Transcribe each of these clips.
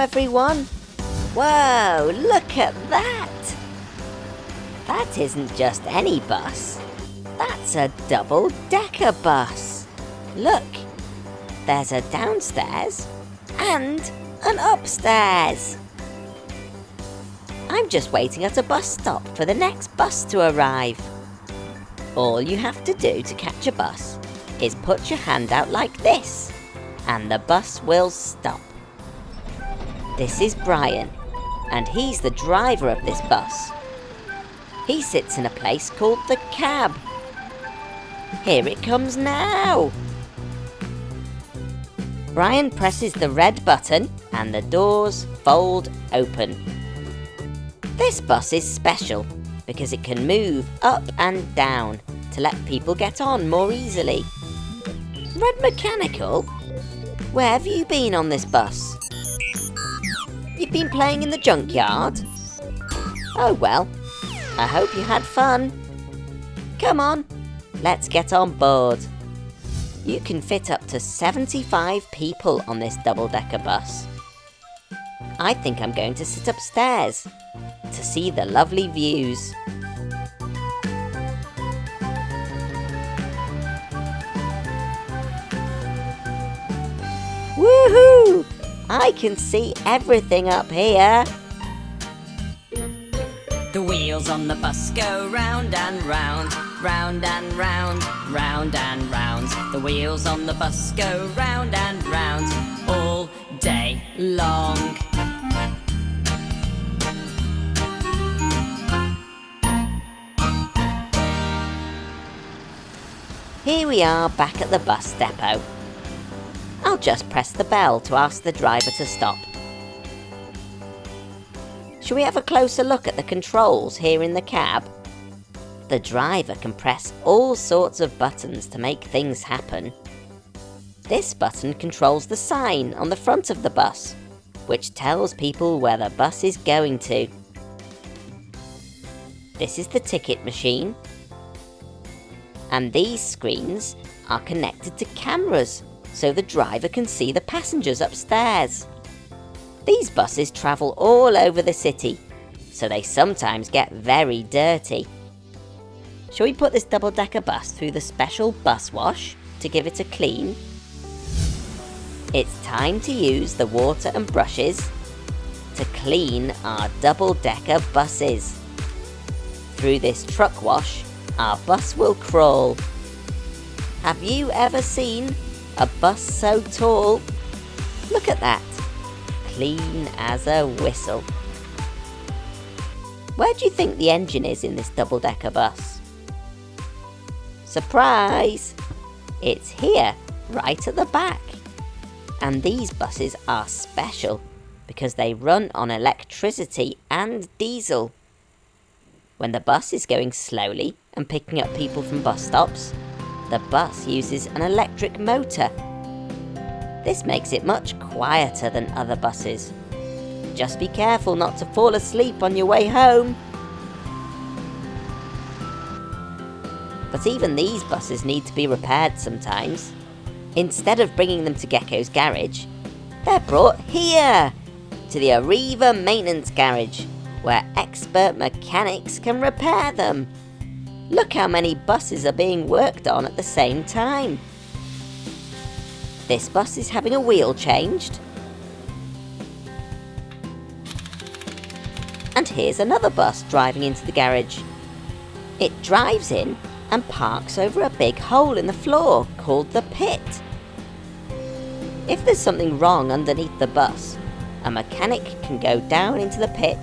everyone! Whoa, look at that! That isn't just any bus. That's a double-decker bus. Look, there's a downstairs and an upstairs. I'm just waiting at a bus stop for the next bus to arrive. All you have to do to catch a bus is put your hand out like this, and the bus will stop. This is Brian, and he's the driver of this bus. He sits in a place called the cab. Here it comes now. Brian presses the red button and the doors fold open. This bus is special because it can move up and down to let people get on more easily. Red Mechanical? Where have you been on this bus? You've been playing in the junkyard? Oh well, I hope you had fun. Come on, let's get on board. You can fit up to 75 people on this double-decker bus. I think I'm going to sit upstairs to see the lovely views. Woohoo! I can see everything up here. The wheels on the bus go round and round, round and round, round and round. The wheels on the bus go round and round all day long. Here we are back at the bus depot. I'll just press the bell to ask the driver to stop. Shall we have a closer look at the controls here in the cab? The driver can press all sorts of buttons to make things happen. This button controls the sign on the front of the bus, which tells people where the bus is going to. This is the ticket machine. And these screens are connected to cameras, so the driver can see the passengers upstairs. These buses travel all over the city, so they sometimes get very dirty. Shall we put this double-decker bus through the special bus wash to give it a clean? It's time to use the water and brushes to clean our double-decker buses. Through this truck wash, our bus will crawl. Have you ever seen a bus so tall? Look at that. Clean as a whistle. Where do you think the engine is in this double-decker bus? Surprise! It's here, right at the back. And these buses are special because they run on electricity and diesel. When the bus is going slowly and picking up people from bus stops, the bus uses an electric motor. This makes it much quieter than other buses. Just be careful not to fall asleep on your way home. But even these buses need to be repaired sometimes. Instead of bringing them to Gecko's garage, they're brought here, to the Arriva Maintenance Garage, where expert mechanics can repair them. Look how many buses are being worked on at the same time. This bus is having a wheel changed. And here's another bus driving into the garage. It drives in and parks over a big hole in the floor called the pit. If there's something wrong underneath the bus, a mechanic can go down into the pit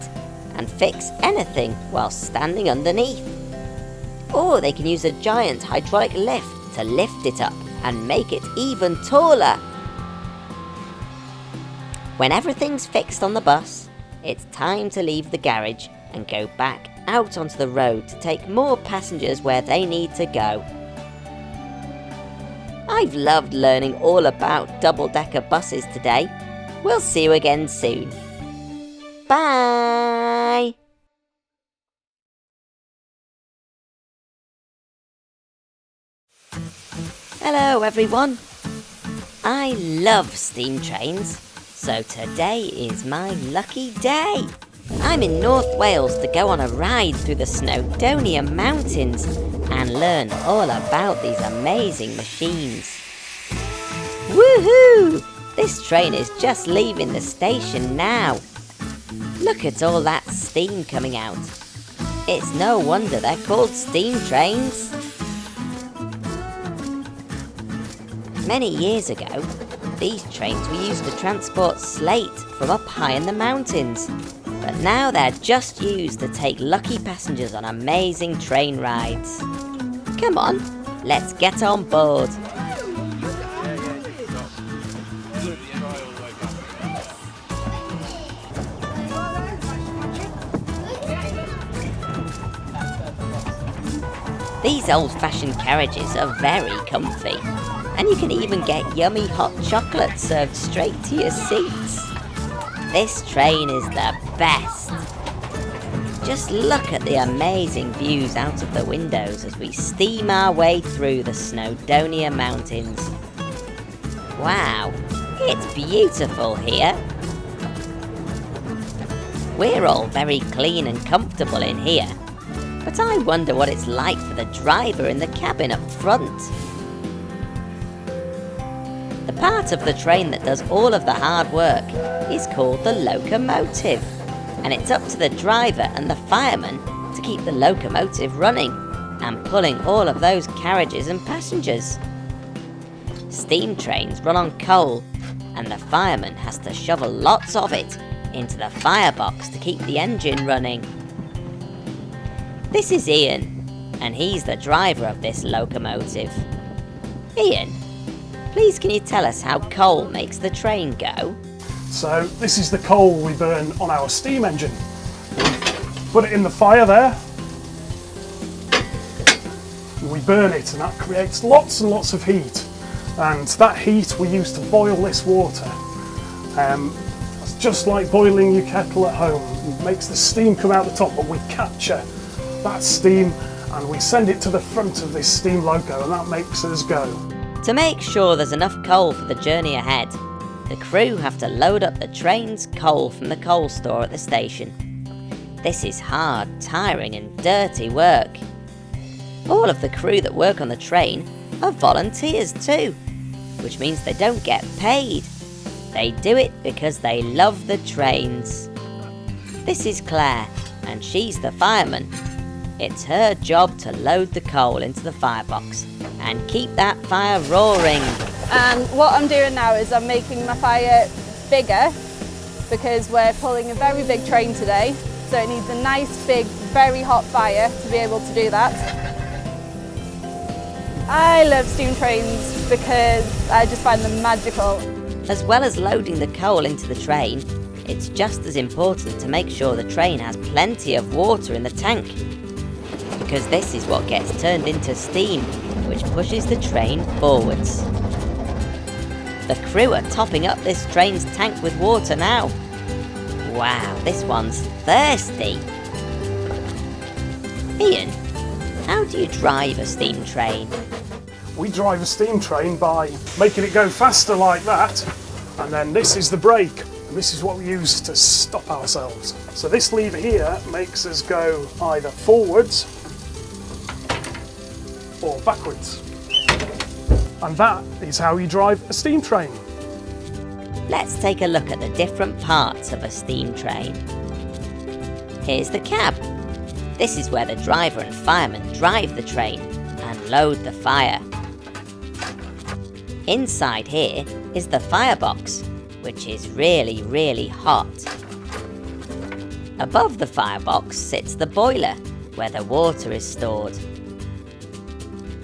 and fix anything while standing underneath. Or they can use a giant hydraulic lift to lift it up and make it even taller. When everything's fixed on the bus, it's time to leave the garage and go back out onto the road to take more passengers where they need to go. I've loved learning all about double-decker buses today. We'll see you again soon. Bye! Hello everyone. I love steam trains, So today is my lucky day. I'm in North Wales to go on a ride through the Snowdonia Mountains and learn all about these amazing machines. Woohoo! This train is just leaving the station now. Look at all that steam coming out. It's no wonder they're called steam trains. Many years ago, these trains were used to transport slate from up high in the mountains. But now they're just used to take lucky passengers on amazing train rides. Come on, let's get on board. These old-fashioned carriages are very comfy, and you can even get yummy hot chocolate served straight to your seats. This train is the best. Just look at the amazing views out of the windows as we steam our way through the Snowdonia Mountains. Wow, it's beautiful here. We're all very clean and comfortable in here, but I wonder what it's like for the driver in the cabin up front. The part of the train that does all of the hard work is called the locomotive, and it's up to the driver and the fireman to keep the locomotive running and pulling all of those carriages and passengers. Steam trains run on coal, and the fireman has to shovel lots of it into the firebox to keep the engine running. This is Ian, and he's the driver of this locomotive. Ian, please can you tell us how coal makes the train go? So this is the coal we burn on our steam engine. Put it in the fire there. We burn it and that creates lots and lots of heat. And that heat we use to boil this water. It's just like boiling your kettle at home. It makes the steam come out the top, but we capture that steam and we send it to the front of this steam loco, and that makes us go. To make sure there's enough coal for the journey ahead, the crew have to load up the train's coal from the coal store at the station. This is hard, tiring and dirty work. All of the crew that work on the train are volunteers too, which means they don't get paid. They do it because they love the trains. This is Claire, and she's the fireman. It's her job to load the coal into the firebox and keep that fire roaring. And what I'm doing now is I'm making my fire bigger because we're pulling a very big train today, so it needs a nice big very hot fire to be able to do that. I love steam trains because I just find them magical. As well as loading the coal into the train, it's just as important to make sure the train has plenty of water in the tank, because this is what gets turned into steam, which pushes the train forwards. The crew are topping up this train's tank with water now. Wow, this one's thirsty. Ian, how do you drive a steam train? We drive a steam train by making it go faster like that, and then this is the brake, and this is what we use to stop ourselves. So this lever here makes us go either forwards or backwards. And that is how you drive a steam train. Let's take a look at the different parts of a steam train. Here's the cab. This is where the driver and fireman drive the train and load the fire. Inside here is the firebox, which is really, really hot. Above the firebox sits the boiler, where the water is stored.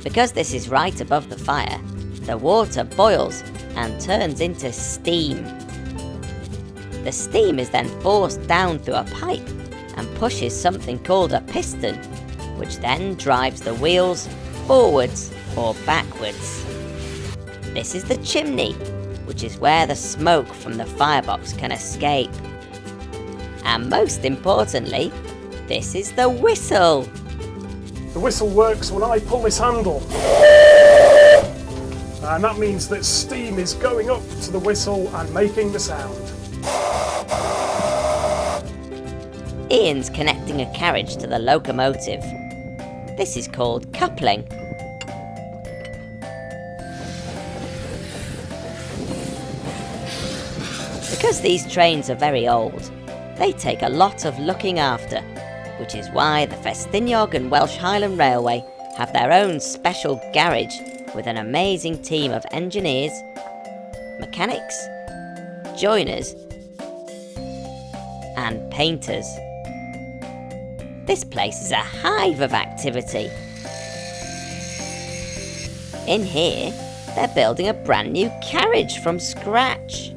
Because this is right above the fire, the water boils and turns into steam. The steam is then forced down through a pipe and pushes something called a piston, which then drives the wheels forwards or backwards. This is the chimney, which is where the smoke from the firebox can escape. And most importantly, this is the whistle. The whistle works when I pull this handle. And that means that steam is going up to the whistle and making the sound. Ian's connecting a carriage to the locomotive. This is called coupling. Because these trains are very old, they take a lot of looking after, which is why the Festiniog and Welsh Highland Railway have their own special garage with an amazing team of engineers, mechanics, joiners, and painters. This place is a hive of activity. In here, they're building a brand new carriage from scratch.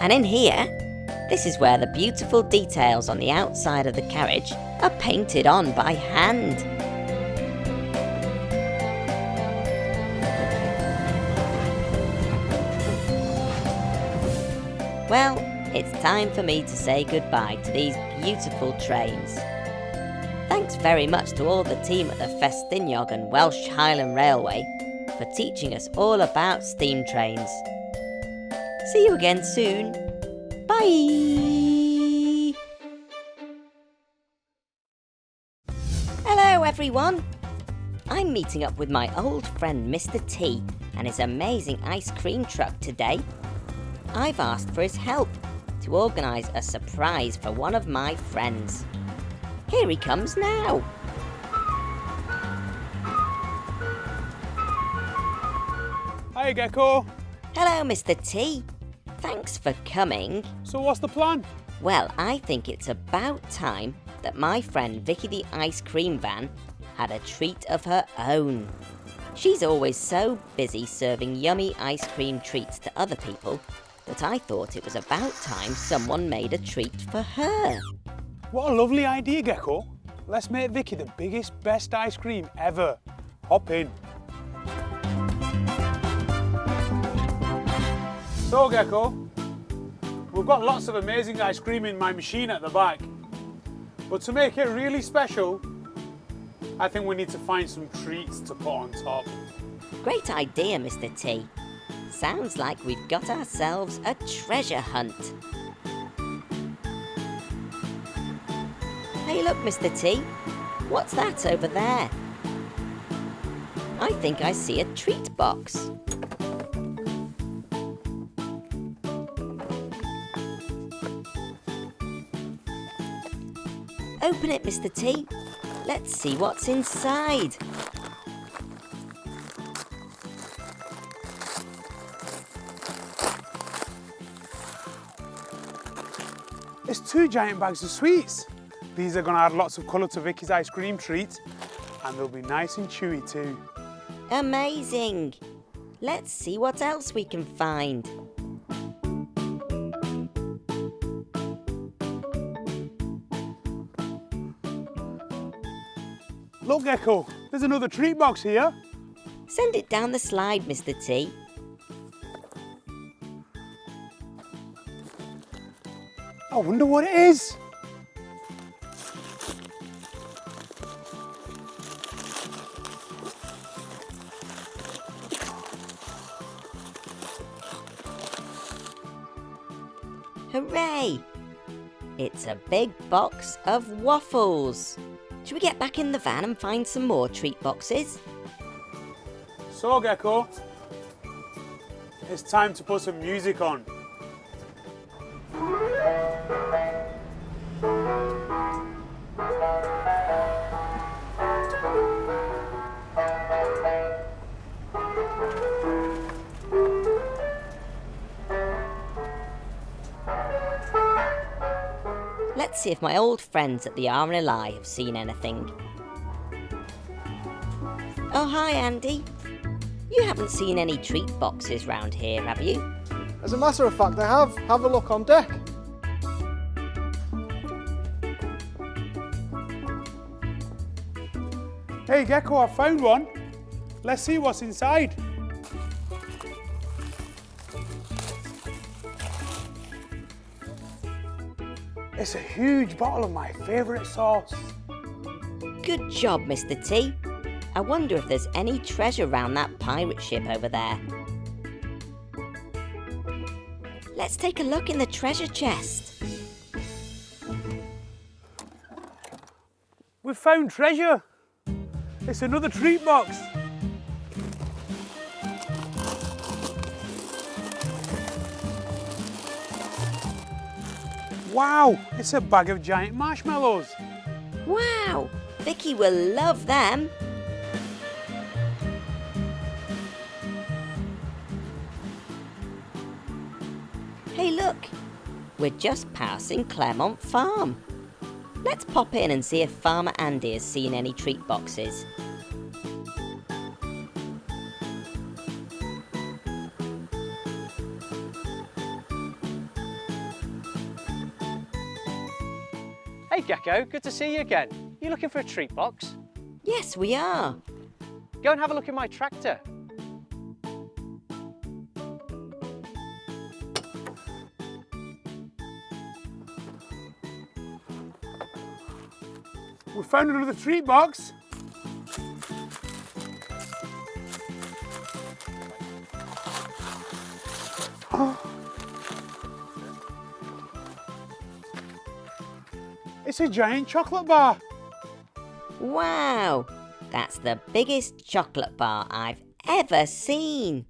And in here, this is where the beautiful details on the outside of the carriage are painted on by hand. Well, it's time for me to say goodbye to these beautiful trains. Thanks very much to all the team at the Festiniog and Welsh Highland Railway for teaching us all about steam trains. See you again soon. Bye! Hello everyone! I'm meeting up with my old friend Mr. T and his amazing ice cream truck today. I've asked for his help to organise a surprise for one of my friends. Here he comes now. Hi Gecko. Hello Mr. T. Thanks for coming. So what's the plan? Well, I think it's about time that my friend Vicky the ice cream van had a treat of her own. She's always so busy serving yummy ice cream treats to other people that I thought it was about time someone made a treat for her. What a lovely idea, Gecko. Let's make Vicky the biggest, best ice cream ever. Hop in. So Gecko, we've got lots of amazing ice cream in my machine at the back. But to make it really special, I think we need to find some treats to put on top. Great idea, Mr. T. Sounds like we've got ourselves a treasure hunt. Hey look, Mr. T. What's that over there? I think I see a treat box. Open it, Mr. T. Let's see what's inside. It's 2 giant bags of sweets. These are going to add lots of colour to Vicky's ice cream treat, and they'll be nice and chewy too. Amazing! Let's see what else we can find. Look Gecko, there's another treat box here. Send it down the slide, Mr. T. I wonder what it is. Hooray! It's a big box of waffles. Should we get back in the van and find some more treat boxes? So Gecko, it's time to put some music on. Let's see if my old friends at the RNLI have seen anything. Oh, hi, Andy. You haven't seen any treat boxes round here, have you? As a matter of fact, I have. Have a look on deck. Hey Gecko, I found one. Let's see what's inside. It's a huge bottle of my favourite sauce. Good job, Mr. T. I wonder if there's any treasure around that pirate ship over there. Let's take a look in the treasure chest. We've found treasure. It's another treat box. Wow, it's a bag of giant marshmallows. Wow, Vicky will love them. Hey look, we're just passing Claremont Farm. Let's pop in and see if Farmer Andy has seen any treat boxes. Hey Gecko, good to see you again. You looking for a treat box? Yes, we are. Go and have a look in my tractor. We found another treat box. It's a giant chocolate bar. Wow, that's the biggest chocolate bar I've ever seen.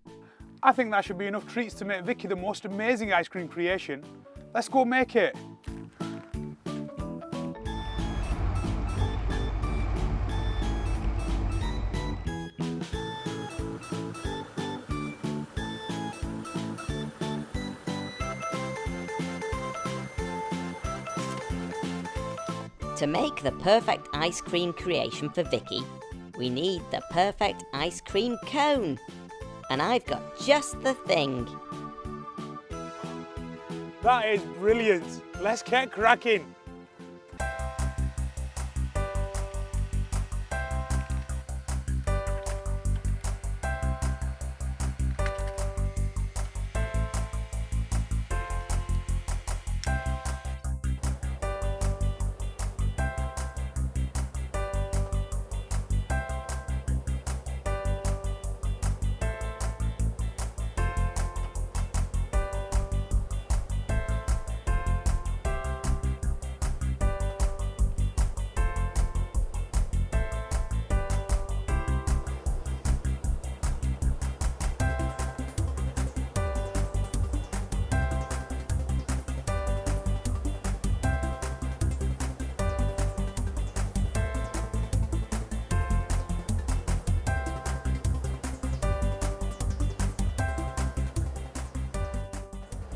I think that should be enough treats to make Vicky the most amazing ice cream creation. Let's go make it. To make the perfect ice cream creation for Vicky, we need the perfect ice cream cone. And I've got just the thing. That is brilliant. Let's get cracking.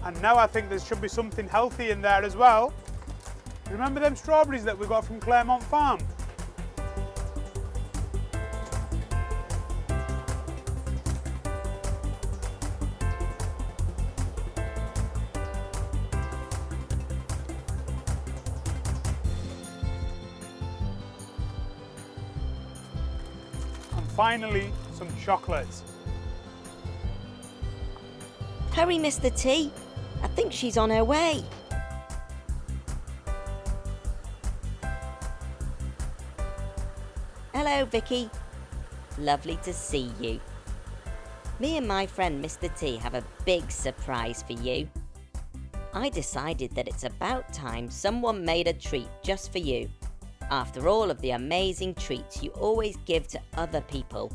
And now I think there should be something healthy in there as well. Remember them strawberries that we got from Claremont Farm? And finally, some chocolates. Hurry, Mr. T. I think she's on her way. Hello, Vicky. Lovely to see you. Me and my friend Mr. T have a big surprise for you. I decided that it's about time someone made a treat just for you, after all of the amazing treats you always give to other people.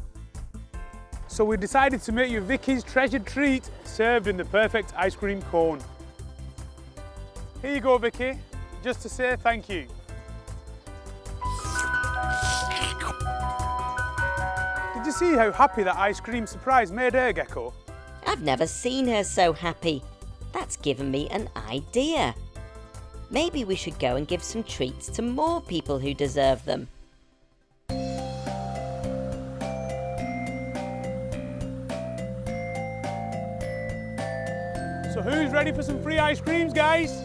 So we decided to make you Vicky's treasured treat, served in the perfect ice cream cone. Here you go, Vicky, just to say thank you. Did you see how happy that ice cream surprise made her, Gecko? I've never seen her so happy. That's given me an idea. Maybe we should go and give some treats to more people who deserve them. So who's ready for some free ice creams, guys?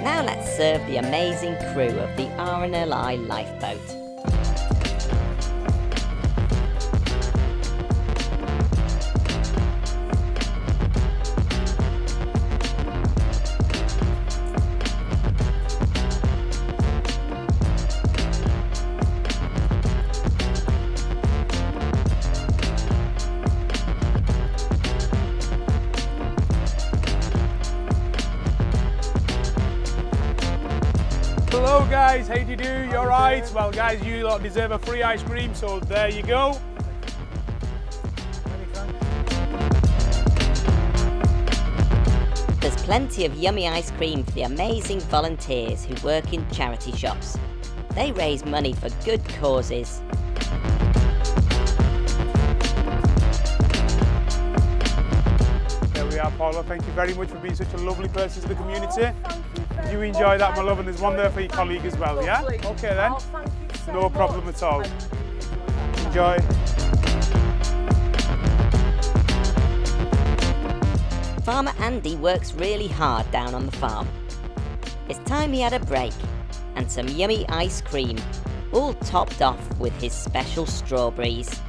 Now let's serve the amazing crew of the RNLI lifeboat. Hello guys, how do you do? You alright? Well guys, you lot deserve a free ice cream, so there you go. There's plenty of yummy ice cream for the amazing volunteers who work in charity shops. They raise money for good causes. There we are, Paula. Thank you very much for being such a lovely person to the community. You enjoy that, my love, and there's one there for your colleague as well, yeah? Okay then. No problem at all. Enjoy. Farmer Andy works really hard down on the farm. It's time he had a break and some yummy ice cream, all topped off with his special strawberries.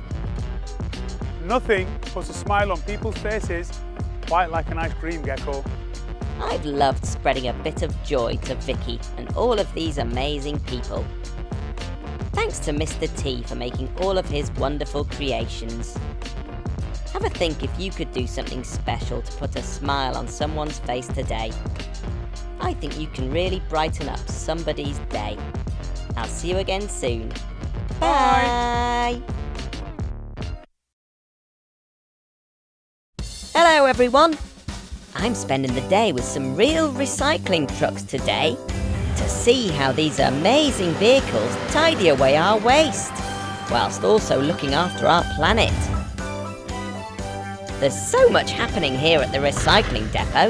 Nothing puts a smile on people's faces quite like an ice cream, Gecko. I've loved spreading a bit of joy to Vicky and all of these amazing people. Thanks to Mr. T for making all of his wonderful creations. Have a think if you could do something special to put a smile on someone's face today. I think you can really brighten up somebody's day. I'll see you again soon. Bye! Hello everyone! I'm spending the day with some real recycling trucks today to see how these amazing vehicles tidy away our waste, whilst also looking after our planet. There's so much happening here at the recycling depot,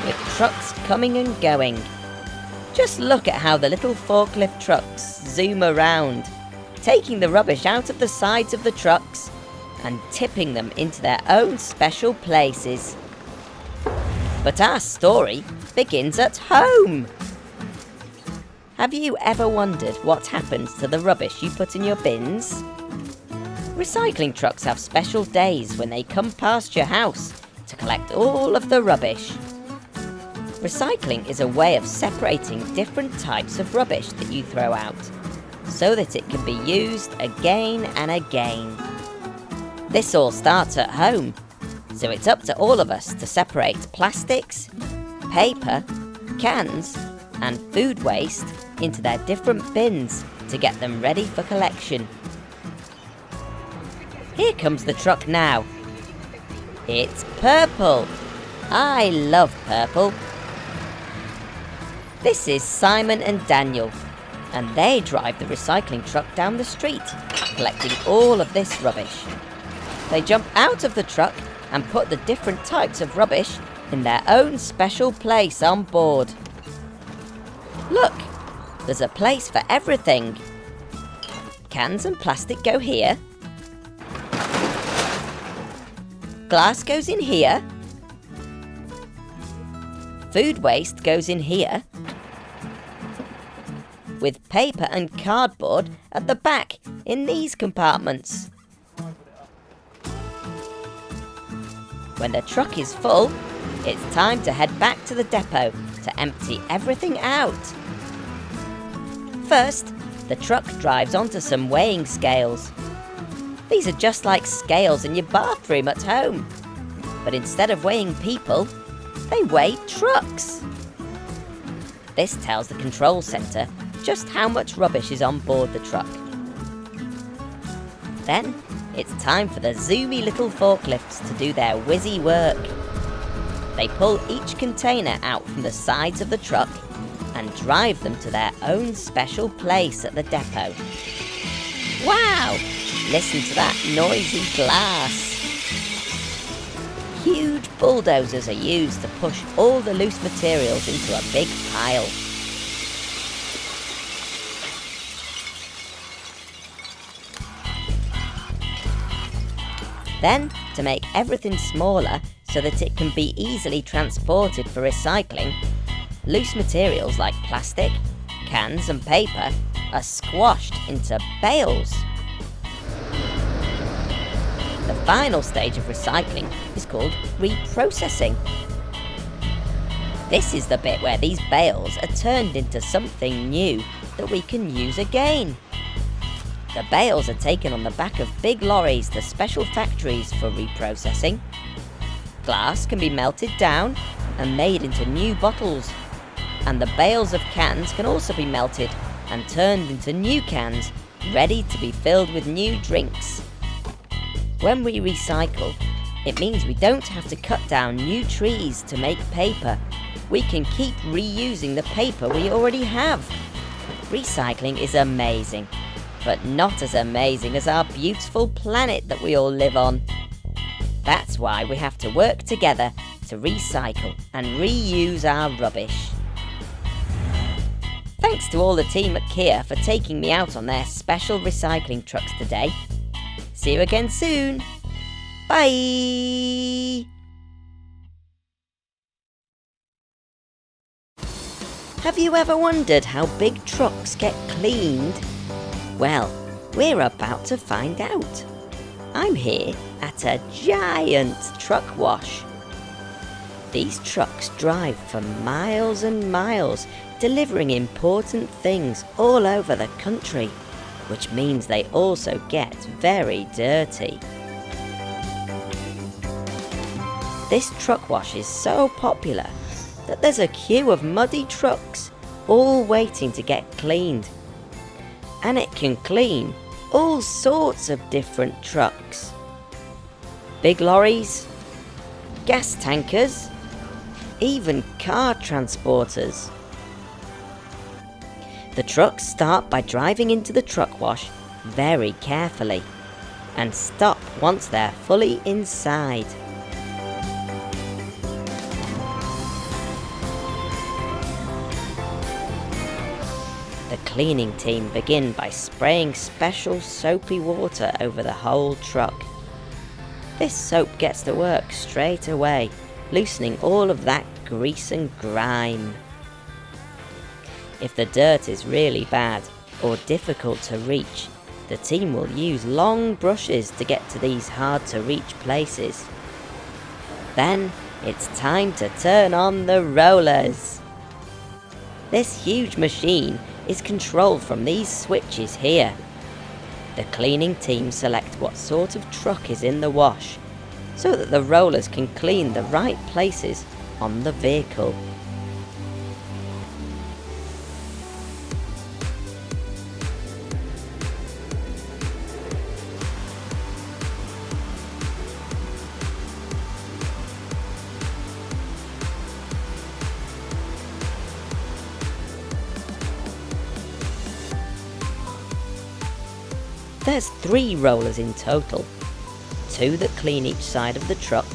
with trucks coming and going. Just look at how the little forklift trucks zoom around, taking the rubbish out of the sides of the trucks and tipping them into their own special places. But our story begins at home. Have you ever wondered what happens to the rubbish you put in your bins? Recycling trucks have special days when they come past your house to collect all of the rubbish. Recycling is a way of separating different types of rubbish that you throw out, so that it can be used again and again. This all starts at home, so it's up to all of us to separate plastics, paper, cans, and food waste into their different bins to get them ready for collection. Here comes the truck now. It's purple. I love purple. This is Simon and Daniel, and they drive the recycling truck down the street, collecting all of this rubbish. They jump out of the truck and put the different types of rubbish in their own special place on board. Look, there's a place for everything. Cans and plastic go here. Glass goes in here. Food waste goes in here. With paper and cardboard at the back in these compartments. When the truck is full, it's time to head back to the depot to empty everything out. First, the truck drives onto some weighing scales. These are just like scales in your bathroom at home. But instead of weighing people, they weigh trucks. This tells the control centre just how much rubbish is on board the truck. Then, it's time for the zoomy little forklifts to do their whizzy work. They pull each container out from the sides of the truck and drive them to their own special place at the depot. Wow! Listen to that noisy glass. Huge bulldozers are used to push all the loose materials into a big pile. Then, to make everything smaller so that it can be easily transported for recycling, loose materials like plastic, cans and paper are squashed into bales. The final stage of recycling is called reprocessing. This is the bit where these bales are turned into something new that we can use again. The bales are taken on the back of big lorries to special factories for reprocessing. Glass can be melted down and made into new bottles. and the bales of cans can also be melted and turned into new cans, ready to be filled with new drinks. When we recycle, it means we don't have to cut down new trees to make paper. We can keep reusing the paper we already have. Recycling is amazing, but not as amazing as our beautiful planet that we all live on. That's why we have to work together to recycle and reuse our rubbish. Thanks to all the team at Kia for taking me out on their special recycling trucks today. See you again soon. Bye! Have you ever wondered how big trucks get cleaned? Well, we're about to find out. I'm here at a giant truck wash. These trucks drive for miles and miles, delivering important things all over the country, which means they also get very dirty. This truck wash is so popular that there's a queue of muddy trucks all waiting to get cleaned. And it can clean all sorts of different trucks. Big lorries, gas tankers, even car transporters. The trucks start by driving into the truck wash very carefully and stop once they're fully inside. The cleaning team begin by spraying special soapy water over the whole truck. This soap gets to work straight away, loosening all of that grease and grime. If the dirt is really bad or difficult to reach, the team will use long brushes to get to these hard to reach places. Then it's time to turn on the rollers. This huge machine is controlled from these switches here. The cleaning team select what sort of truck is in the wash, so that the rollers can clean the right places on the vehicle. There's 3 rollers in total, 2 that clean each side of the truck,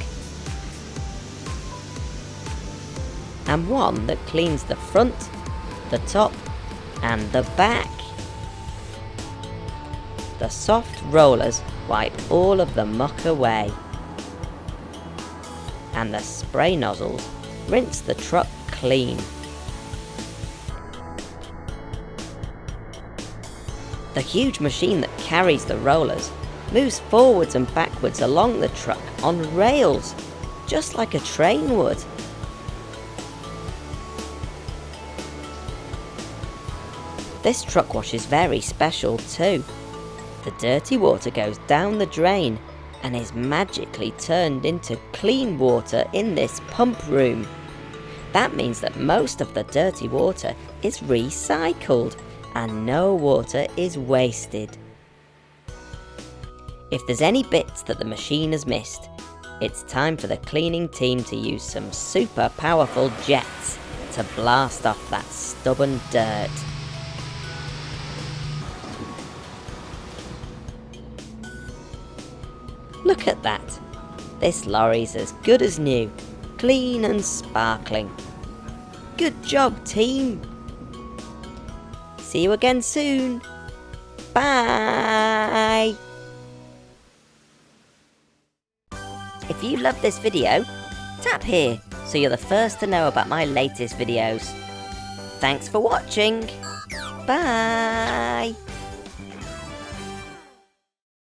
and 1 that cleans the front, the top, and the back. The soft rollers wipe all of the muck away, and the spray nozzles rinse the truck clean. The huge machine that carries the rollers moves forwards and backwards along the truck on rails, just like a train would. This truck wash is very special too. The dirty water goes down the drain and is magically turned into clean water in this pump room. That means that most of the dirty water is recycled and no water is wasted. If there's any bits that the machine has missed, it's time for the cleaning team to use some super powerful jets to blast off that stubborn dirt. Look at that! This lorry's as good as new, clean and sparkling. Good job, team! See you again soon. Bye! If you love this video, tap here so you're the first to know about my latest videos. Thanks for watching. Bye!